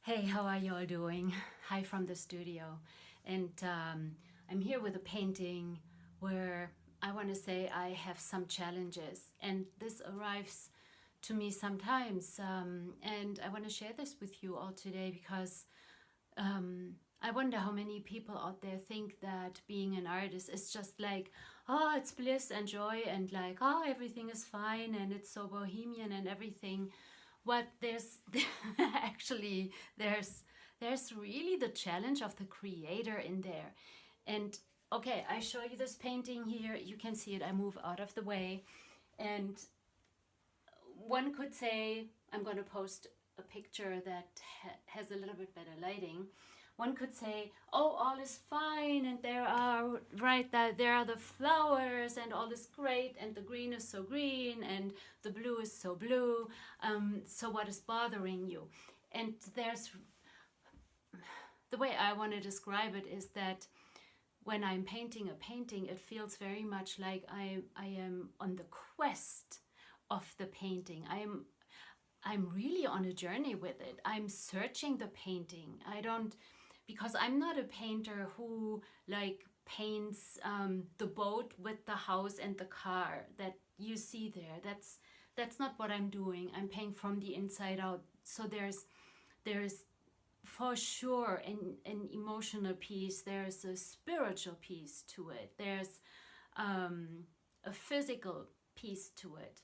Hey, how are you all doing? Hi from the studio. And I'm here with a painting where I want to say I have some challenges. And this arrives to me sometimes. And I want to share this with you all today because I wonder how many people out there think that being an artist is just like, oh, it's bliss and joy and like, oh, everything is fine and it's so bohemian and everything. What there's actually there's really the challenge of the creator in there. And okay, I show you this painting here. You can see it. I move out of the way, and one could say, I'm going to post a picture that has a little bit better lighting. One could say, oh, all is fine, and there are there are the flowers, and all is great, and the green is so green, and the blue is so blue. So what is bothering you? And there's the way I want to describe it is that when I'm painting a painting, it feels very much like I am on the quest of the painting. I'm really on a journey with it. I'm searching the painting. Because I'm not a painter who like paints the boat with the house and the car that you see there. That's not what I'm doing. I'm painting from the inside out. So there's for sure an emotional piece. There's a spiritual piece to it. There's a physical piece to it.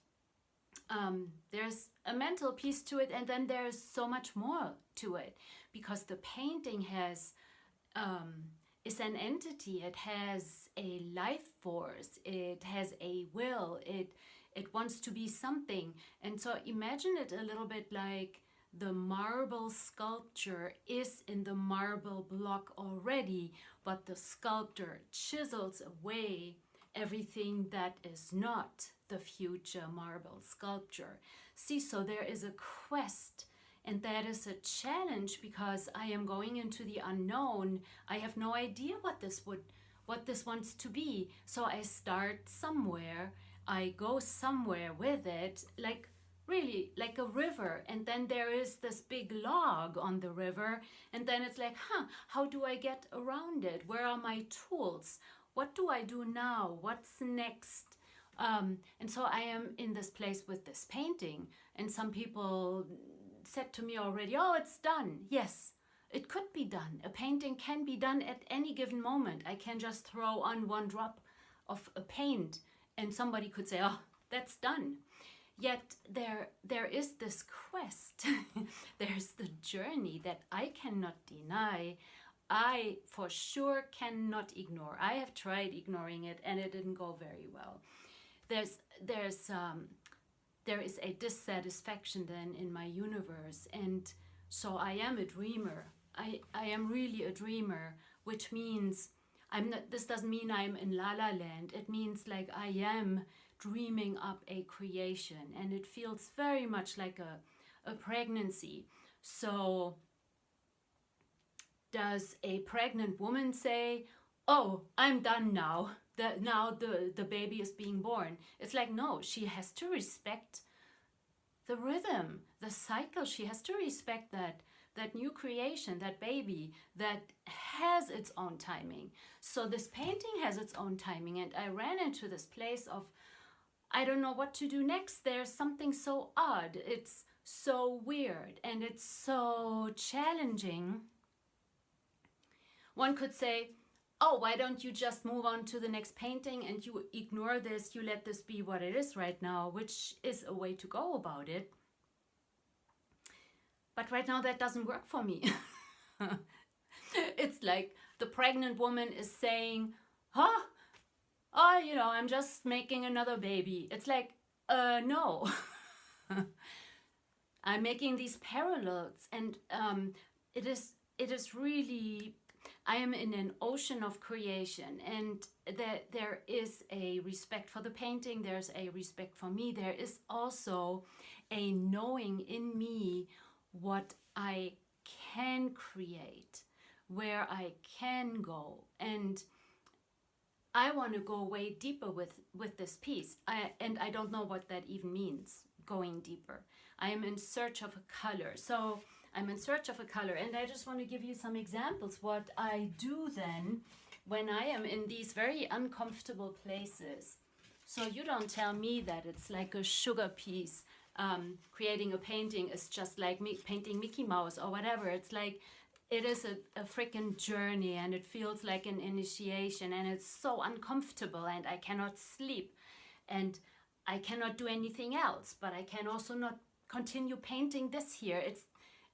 There's a mental piece to it, and then there's so much more to it, because the painting is an entity. It has a life force. It has a will. It wants to be something. And so imagine it a little bit like the marble sculpture is in the marble block already, but the sculptor chisels away everything that is not the future marble sculpture. See, so there is a quest, and that is a challenge because I am going into the unknown. I have no idea what this wants to be. So I start somewhere, I go somewhere with it, like really like a river, and then there is this big log on the river, and then it's like, how do I get around it? Where are my tools? What do I do now? What's next? And so I am in this place with this painting, and some people said to me already, oh, it's done. Yes, it could be done. A painting can be done at any given moment. I can just throw on one drop of a paint and somebody could say, oh, that's done. Yet there is this quest. There's the journey that I cannot deny. I for sure cannot ignore. I have tried ignoring it and it didn't go very well. There is a dissatisfaction then in my universe, and so I am a dreamer. I am really a dreamer, which means this doesn't mean I'm in La La Land. It means like I am dreaming up a creation, and it feels very much like a pregnancy. So does a pregnant woman say, oh, I'm done now, now the baby is being born? It's like, no, she has to respect the rhythm, the cycle. She has to respect that new creation, that baby that has its own timing. So this painting has its own timing, and I ran into this place of, I don't know what to do next. There's something so odd. It's so weird, and it's so challenging. One could say, oh, why don't you just move on to the next painting and you ignore this, you let this be what it is right now, which is a way to go about it. But right now that doesn't work for me. It's like the pregnant woman is saying, oh, I'm just making another baby. It's like, no. I'm making these parallels, and it is really, I am in an ocean of creation, and there is a respect for the painting, there's a respect for me, there is also a knowing in me what I can create, where I can go, and I want to go way deeper with this piece, and I don't know what that even means, going deeper. I am in search of a color. So I'm in search of a color, and I just want to give you some examples what I do then when I am in these very uncomfortable places. So you don't tell me that it's like a sugar piece. Creating a painting is just like me painting Mickey Mouse or whatever. It's like, it is a freaking journey, and it feels like an initiation, and it's so uncomfortable, and I cannot sleep, and I cannot do anything else, but I can also not continue painting this here.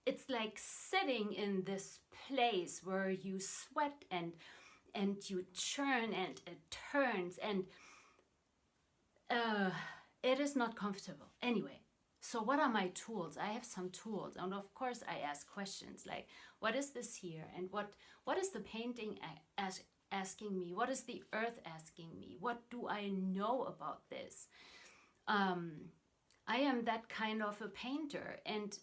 It's like sitting in this place where you sweat and you churn and it turns, and it is not comfortable. Anyway, so what are my tools? I have some tools, and of course I ask questions like, what is this here? And what is the painting asking me? What is the earth asking me? What do I know about this? I am that kind of a painter, and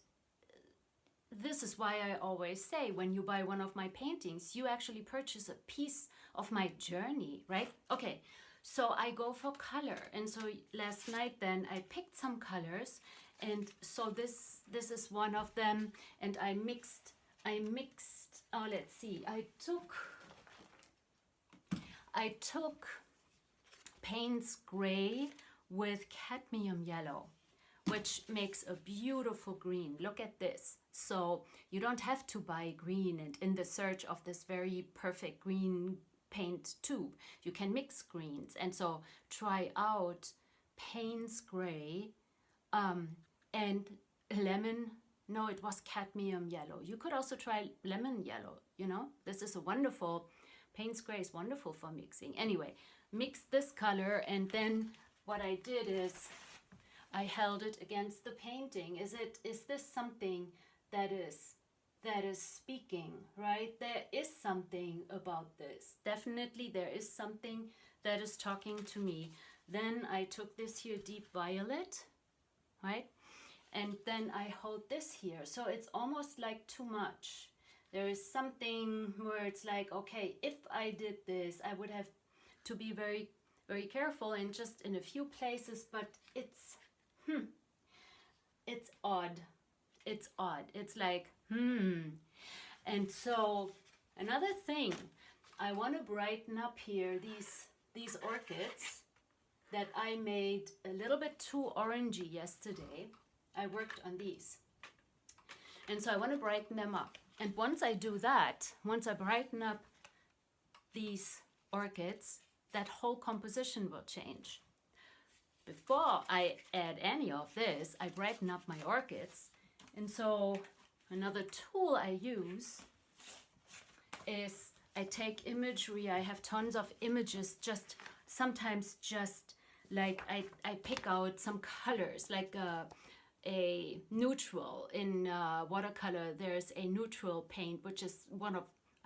this is why I always say, when you buy one of my paintings, you actually purchase a piece of my journey, right? Okay, so I go for color, and so last night then I picked some colors, and so this is one of them, and I mixed, oh, let's see, I took Payne's gray with cadmium yellow, which makes a beautiful green. Look at this. So you don't have to buy green and in the search of this very perfect green paint tube. You can mix greens, and so try out Payne's gray and lemon. No, it was cadmium yellow. You could also try lemon yellow, you know. This is a wonderful, Payne's gray is wonderful for mixing. Anyway, mix this color, and then what I did is I held it against the painting. Is this something that is speaking, right? There is something about this. Definitely there is something that is talking to me. Then I took this here, deep violet, right? And then I hold this here. So it's almost like too much. There is something where it's like, okay, if I did this, I would have to be very, very careful and just in a few places, but it's odd. It's odd. It's like, And so another thing, I want to brighten up here these orchids that I made a little bit too orangey yesterday. I worked on these. And so I want to brighten them up. And once I do that, once I brighten up these orchids, that whole composition will change. Before I add any of this, I brighten up my orchids. And so another tool I use is I take imagery. I have tons of images, sometimes like I pick out some colors, like a neutral. In watercolor, there's a neutral paint, which is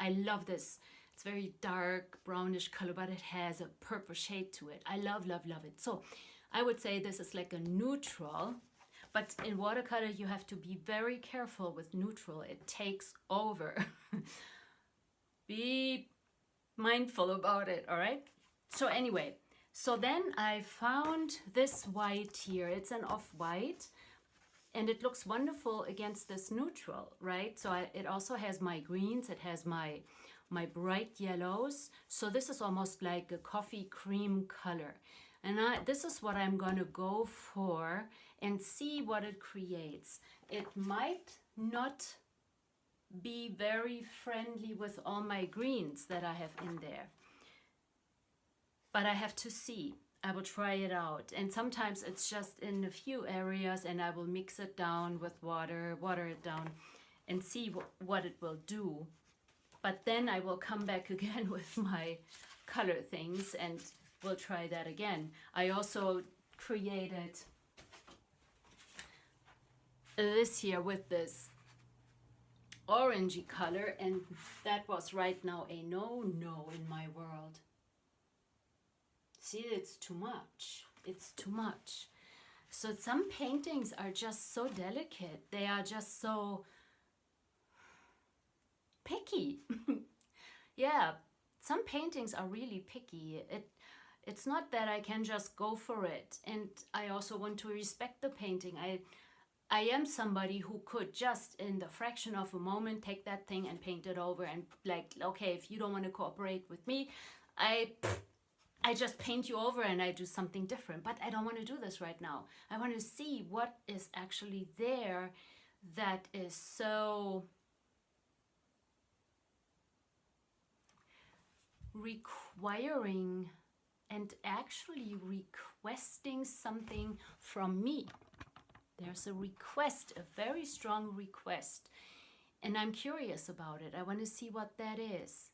I love this. It's very dark brownish color, but it has a purple shade to it. I love, love, love it. So I would say this is like a neutral, but in watercolor you have to be very careful with neutral. It takes over. Be mindful about it, all right? So anyway, so then I found this white here. It's an off-white, and it looks wonderful against this neutral, right? So it also has my greens, it has my bright yellows. So this is almost like a coffee cream color. And this is what I'm gonna go for and see what it creates. It might not be very friendly with all my greens that I have in there, but I have to see. I will try it out, and sometimes it's just in a few areas, and I will mix it down with water it down and see what it will do. But then I will come back again with my color things and we'll try that again. I also created this here with this orangey color, and that was right now a no-no in my world. See, it's too much. It's too much. So some paintings are just so delicate. They are just so picky. Yeah, some paintings are really picky. It's not that I can just go for it. And I also want to respect the painting. I am somebody who could just in the fraction of a moment take that thing and paint it over and like, okay, if you don't want to cooperate with me, I just paint you over and I do something different. But I don't want to do this right now. I want to see what is actually there that is so requiring and actually requesting something from me. There's a request, a very strong request, and I'm curious about it. I want to see what that is.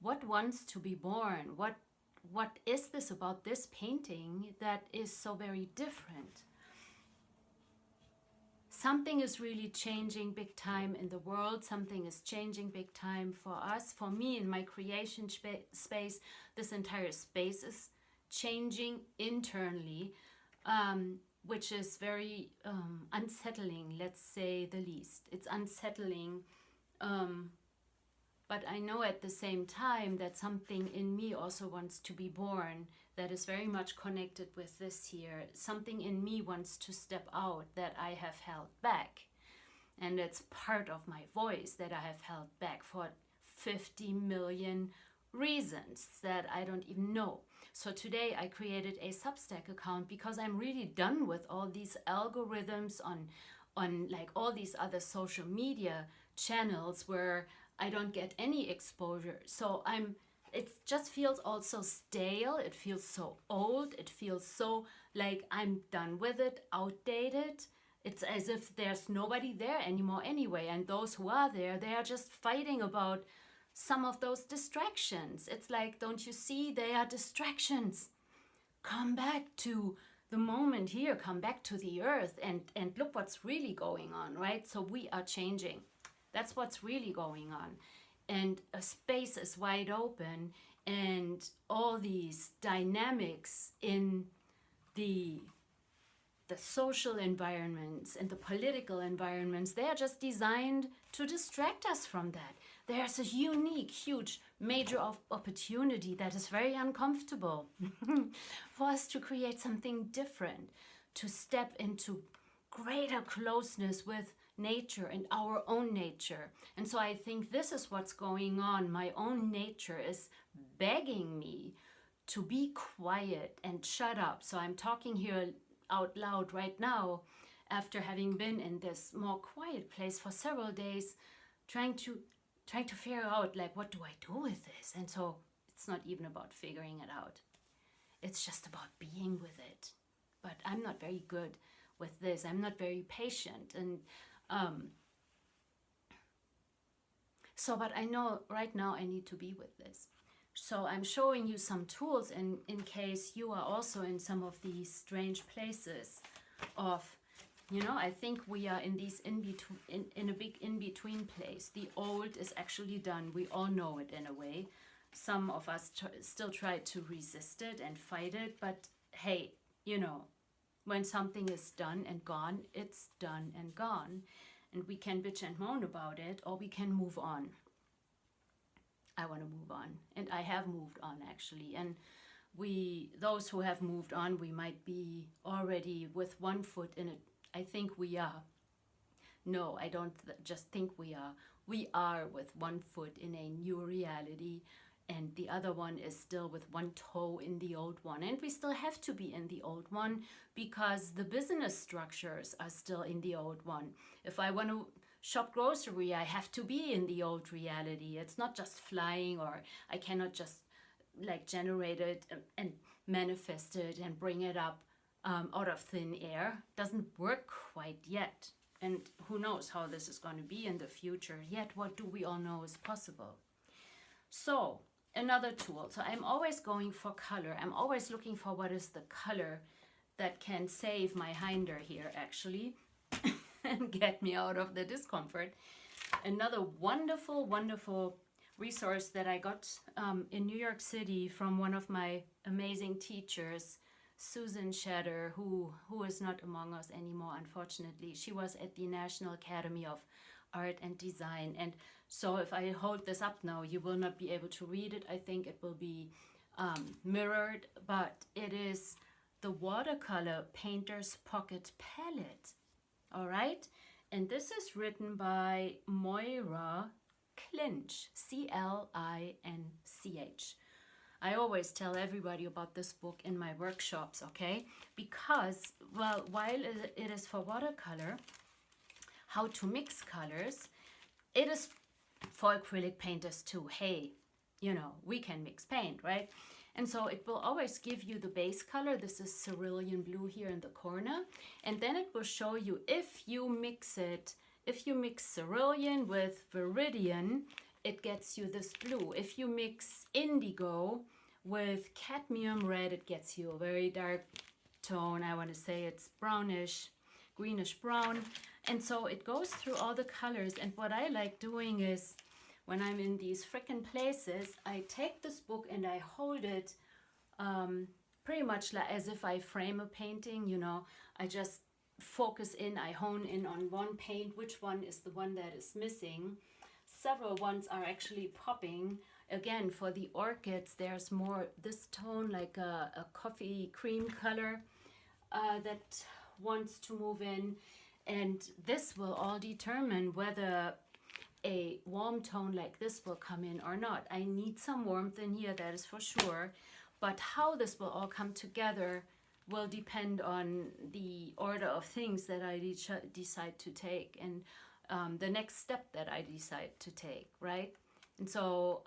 What wants to be born? What is this about this painting that is so very different? Something is really changing big time in the world. Something is changing big time for us. For me, in my creation space, this entire space is changing internally, which is very unsettling, let's say the least. It's unsettling, but I know at the same time that something in me also wants to be born that is very much connected with this here. Something in me wants to step out that I have held back. And it's part of my voice that I have held back for 50 million reasons that I don't even know. So today I created a Substack account because I'm really done with all these algorithms on like all these other social media channels where I don't get any exposure. So it just feels also stale. It feels so old. It feels so like I'm done with it, outdated. It's as if there's nobody there anymore anyway. And those who are there, they are just fighting about some of those distractions. It's like, don't you see, they are distractions. Come back to the moment here, come back to the earth and look what's really going on, right? So we are changing. That's what's really going on. And a space is wide open, and all these dynamics in the social environments and the political environments, they are just designed to distract us from that. There's a unique, huge, major opportunity that is very uncomfortable for us to create something different, to step into greater closeness with nature and our own nature. And so I think this is what's going on. My own nature is begging me to be quiet and shut up. So I'm talking here out loud right now after having been in this more quiet place for several days, trying to figure out, like, what do I do with this? And so it's not even about figuring it out. It's just about being with it. But I'm not very good with this. I'm not very patient. And but I know right now I need to be with this. So I'm showing you some tools in case you are also in some of these strange places of, I think we are in these in a big in-between place. The old is actually done. We all know it in a way. Some of us still try to resist it and fight it, but hey, when something is done and gone, it's done and gone. And we can bitch and moan about it, or we can move on. I want to move on. And I have moved on, actually. And those who have moved on, we might be already with one foot in it. I think we are. No, I don't just think we are. We are with one foot in a new reality, and the other one is still with one toe in the old one. And we still have to be in the old one because the business structures are still in the old one. If I want to shop grocery, I have to be in the old reality. It's not just flying, or I cannot just like generate it and manifest it and bring it up out of thin air. Doesn't work quite yet. And who knows how this is going to be in the future. Yet what do we all know is possible? So another tool. So I'm always going for color. I'm always looking for what is the color that can save my hinder here, actually, and get me out of the discomfort. Another wonderful, wonderful resource that I got in New York City from one of my amazing teachers, Susan Shatter, who is not among us anymore, unfortunately. She was at the National Academy of Art and Design. And so if I hold this up now, you will not be able to read it. I think it will be mirrored, but it is the Watercolor Painter's Pocket Palette. all right? And this is written by Moira Clinch, Clinch. I always tell everybody about this book in my workshops, okay? Because, well, while it is for watercolor, how to mix colors, it is for acrylic painters too. Hey, you know, we can mix paint, right? And so it will always give you the base color. This is cerulean blue here in the corner. And then it will show you if you mix it, if you mix cerulean with viridian, it gets you this blue. If you mix indigo with cadmium red, it gets you a very dark tone. I want to say it's brownish, greenish brown. And so it goes through all the colors. And what I like doing is, when I'm in these frickin' places, I take this book and I hold it pretty much like as if I frame a painting, you know. I just focus in, I hone in on one paint, which one is the one that is missing. Several ones are actually popping. Again, for the orchids, there's more this tone, like a coffee cream color that wants to move in. And this will all determine whether a warm tone like this will come in or not. I need some warmth in here, that is for sure. But how this will all come together will depend on the order of things that I decide to take, and the next step that I decide to take, right? And so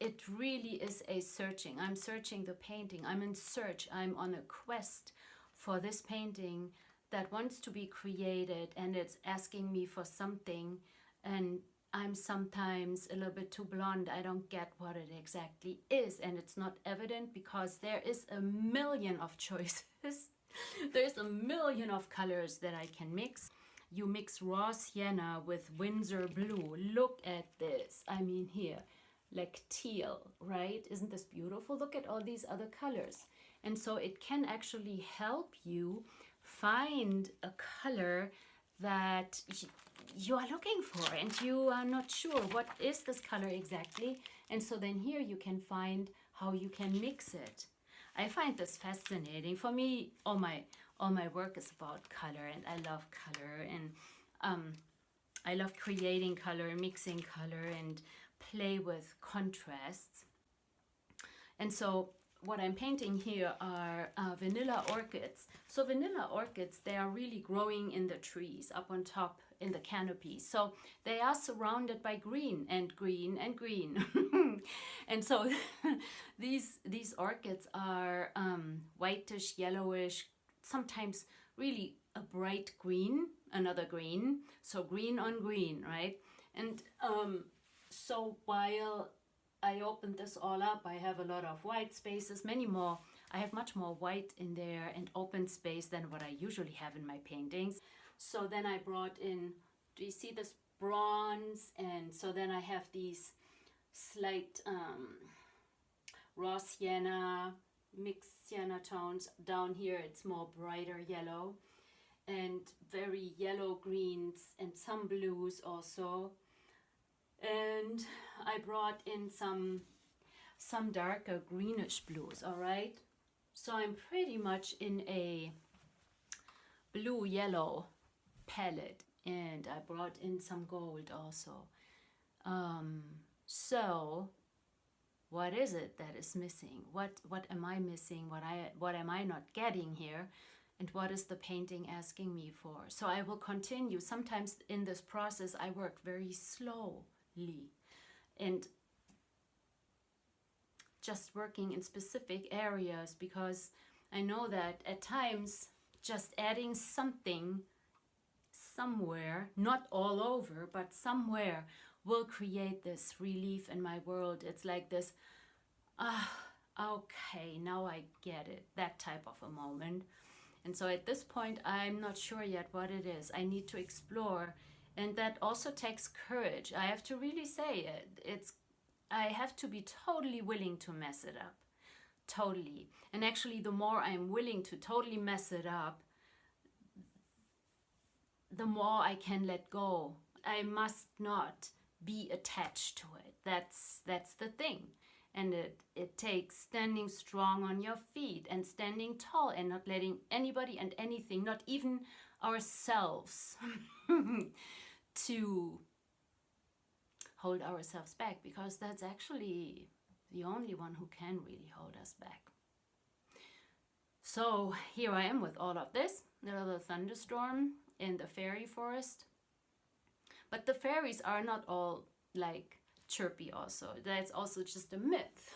it really is a searching. I'm searching the painting. I'm in search. I'm on a quest for this painting that wants to be created, and it's asking me for something, and I'm sometimes a little bit too blonde. I don't get what it exactly is, and it's not evident because there is a million of choices. There's a million of colors that I can mix. You mix raw sienna with Windsor blue. Look at this. I mean here, like teal, right? Isn't this beautiful? Look at all these other colors. And so it can actually help you find a color that you are looking for and you are not sure what is this color exactly. And so then here you can find how you can mix it. I find this fascinating. For me, all my work is about color, and I love color, and I love creating color, mixing color, and play with contrasts. And so what I'm painting here are vanilla orchids. So vanilla orchids, they are really growing in the trees up on top in the canopy. So they are surrounded by green and green and green. And so these orchids are whitish, yellowish, sometimes really a bright green, another green. So green on green, right? And so while I opened this all up, I have a lot of white spaces, many more. I have much more white in there and open space than what I usually have in my paintings. So then I brought in, do you see this bronze? And so then I have these slight raw sienna, mixed sienna tones. Down here it's more brighter yellow and very yellow greens and some blues also. And I brought in some darker greenish blues, all right? So I'm pretty much in a blue-yellow palette, and I brought in some gold also. So what is it that is missing? What am I missing? What am I not getting here? And what is the painting asking me for? So I will continue. Sometimes in this process I work very slowly and just working in specific areas, because I know that at times just adding something somewhere, not all over, but somewhere, will create this relief in my world. It's like this, okay, now I get it, that type of a moment. And so at this point, I'm not sure yet what it is. I need to explore. And that also takes courage. I have to really say it. I have to be totally willing to mess it up. Totally. And actually, the more I'm willing to totally mess it up, the more I can let go. I must not be attached to it. That's the thing. And it takes standing strong on your feet and standing tall and not letting anybody and anything, not even ourselves to hold ourselves back, because that's actually the only one who can really hold us back. So here I am with all of this, little thunderstorm in the fairy forest. But the fairies are not all like chirpy also. That's also just a myth.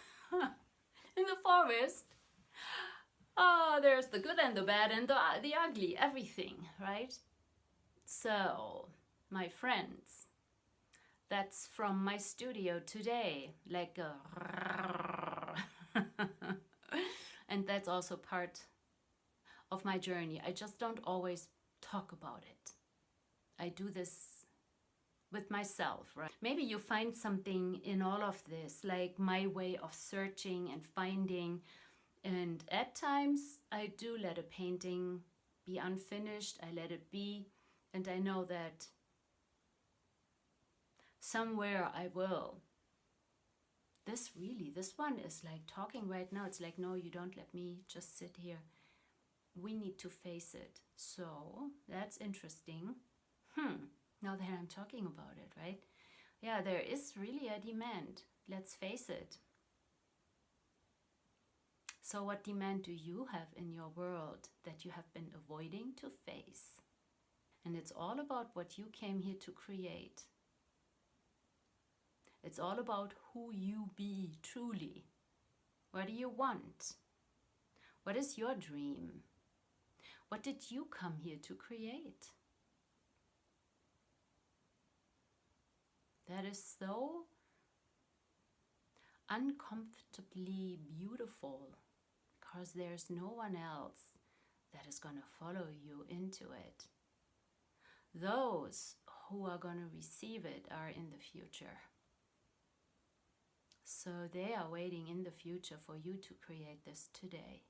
In the forest, there's the good and the bad and the ugly, everything, right? So, my friends, that's from my studio today, like a and that's also part of my journey. I just don't always talk about it. I do this with myself, right? Maybe you find something in all of this, like my way of searching and finding. And at times I do let a painting be unfinished. I let it be. And I know that somewhere I will. This one is like talking right now. It's like, no, you don't let me just sit here. We need to face it. So that's interesting. Now that I'm talking about it, right? Yeah, there is really a demand. Let's face it. So what demand do you have in your world that you have been avoiding to face? And it's all about what you came here to create. It's all about who you be truly. What do you want? What is your dream? What did you come here to create? That is so uncomfortably beautiful, because there's no one else that is going to follow you into it. Those who are going to receive it are in the future. So they are waiting in the future for you to create this today.